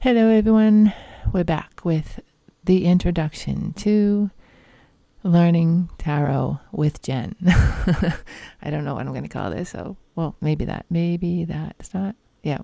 Hello everyone, we're back with the introduction to Learning Tarot with Jen. I don't know what I'm going to call this, so, well, maybe that, it's not, yeah,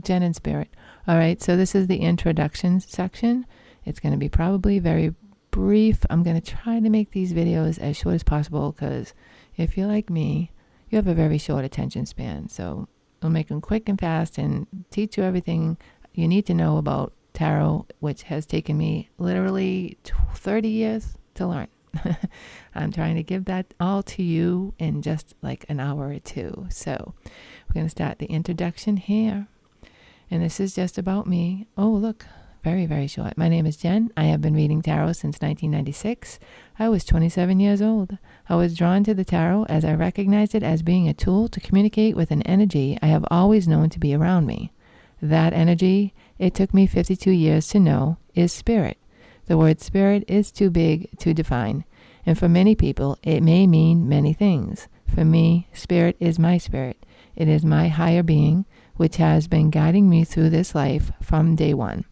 Jen and Spirit. All right, so this is the introduction section. It's going to be probably very brief. I'm going to try to make these videos as short as possible because if you're like me, you have a very short attention span, so I'll make them quick and fast and teach you everything you need to know about tarot, which has taken me literally 30 years to learn. I'm trying to give that all to you in just like an hour or two. So we're going to start the introduction here. And this is just about me. Oh, look, very, very short. My name is Jen. I have been reading tarot since 1996. I was 27 years old. I was drawn to the tarot as I recognized it as being a tool to communicate with an energy I have always known to be around me. That energy, it took me 52 years to know, is spirit. The word spirit is too big to define, and for many people, it may mean many things. For me, spirit is my spirit. It is my higher being, which has been guiding me through this life from day one.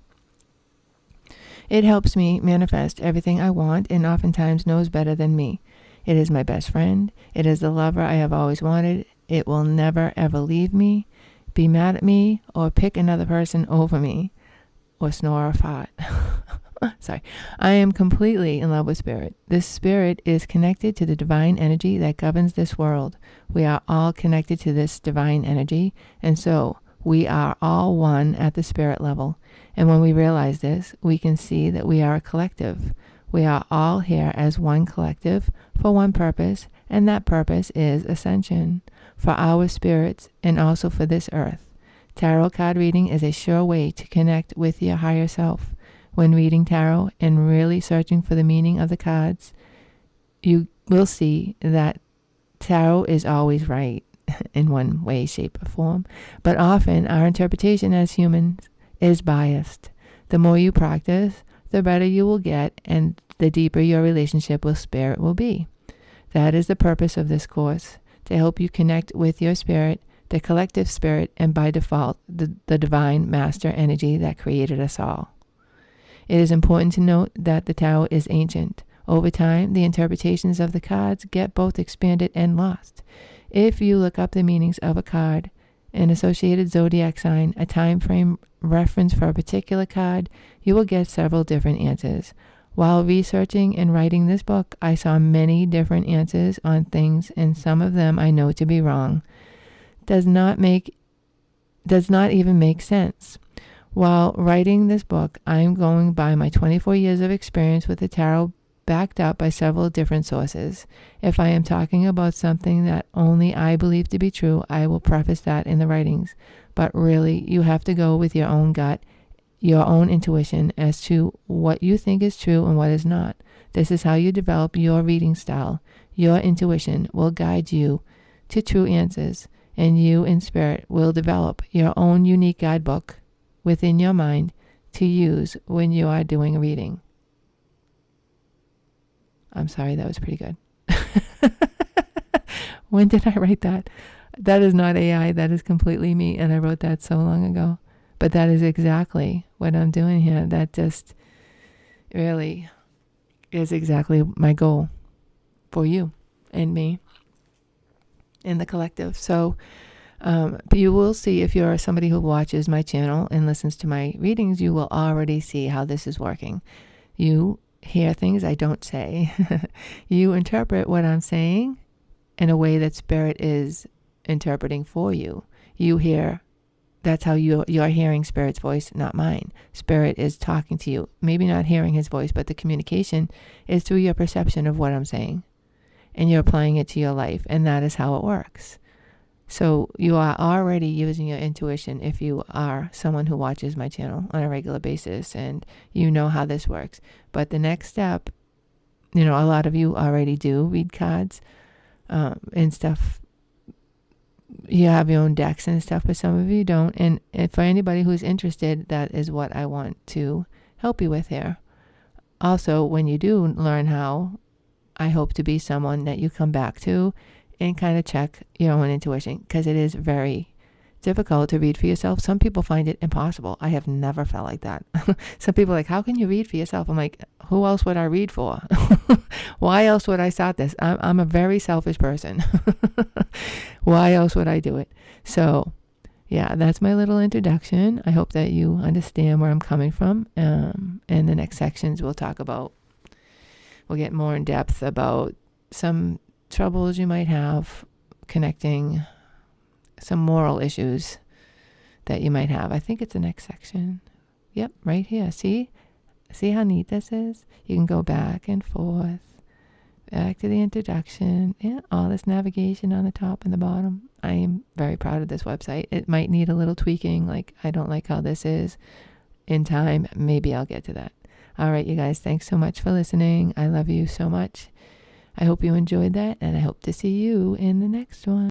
It helps me manifest everything I want and oftentimes knows better than me. It is my best friend. It is the lover I have always wanted. It will never ever leave me, be mad at me, or pick another person over me, or snore or fart. Sorry. I am completely in love with spirit. This spirit is connected to the divine energy that governs this world. We are all connected to this divine energy, and so we are all one at the spirit level. And when we realize this, we can see that we are a collective. We are all here as one collective for one purpose, and that purpose is ascension for our spirits and also for this earth. Tarot card reading is a sure way to connect with your higher self. When reading tarot and really searching for the meaning of the cards, you will see that tarot is always right in one way, shape, or form. But often our interpretation as humans is biased. The more you practice, the better you will get and the deeper your relationship with spirit will be. That is the purpose of this course, to help you connect with your spirit, the collective spirit, and by default, the divine master energy that created us all. It is important to note that the tarot is ancient. Over time, the interpretations of the cards get both expanded and lost. If you look up the meanings of a card, an associated zodiac sign, a time frame reference for a particular card, you will get several different answers. While researching and writing this book, I saw many different answers on things, and some of them I know to be wrong. Does not even make sense. While writing this book, I am going by my 24 years of experience with the tarot, backed up by several different sources. If I am talking about something that only I believe to be true, I will preface that in the writings. But really, you have to go with your own gut, your own intuition as to what you think is true and what is not. This is how you develop your reading style. Your intuition will guide you to true answers, and you in spirit will develop your own unique guidebook within your mind to use when you are doing a reading. I'm sorry, that was pretty good. When did I write that? That is not AI, that is completely me, and I wrote that so long ago. But that is exactly what I'm doing here. That just really is exactly my goal for you and me and the collective. So you will see, if you're somebody who watches my channel and listens to my readings, you will already see how this is working. You hear things I don't say. You interpret what I'm saying in a way that spirit is interpreting for you. You hear. That's how you're hearing spirit's voice, not mine. Spirit is talking to you. Maybe not hearing his voice, but the communication is through your perception of what I'm saying. And you're applying it to your life. And that is how it works. So you are already using your intuition if you are someone who watches my channel on a regular basis and you know how this works. But the next step, a lot of you already do read cards and stuff. You have your own decks and stuff, but some of you don't. And for anybody who's interested, that is what I want to help you with here. Also, when you do learn how, I hope to be someone that you come back to and kind of check your own intuition, because it is very difficult to read for yourself. Some people find it impossible. I have never felt like that. Some people are like, how can you read for yourself? I'm like, who else would I read for? Why else would I start this? I'm a very selfish person. Why else would I do it? So yeah, that's my little introduction. I hope that you understand where I'm coming from. And the next sections we'll get more in depth about some troubles you might have connecting, some moral issues that you might have. I think it's the next section. Yep, right here. See how neat this is? You can go back and forth, back to the introduction. Yeah, all this navigation on the top and the bottom. I am very proud of this website. It might need a little tweaking. Like, I don't like how this is. In time, maybe I'll get to that. All right, you guys, thanks so much for listening. I love you so much. I hope you enjoyed that, and I hope to see you in the next one.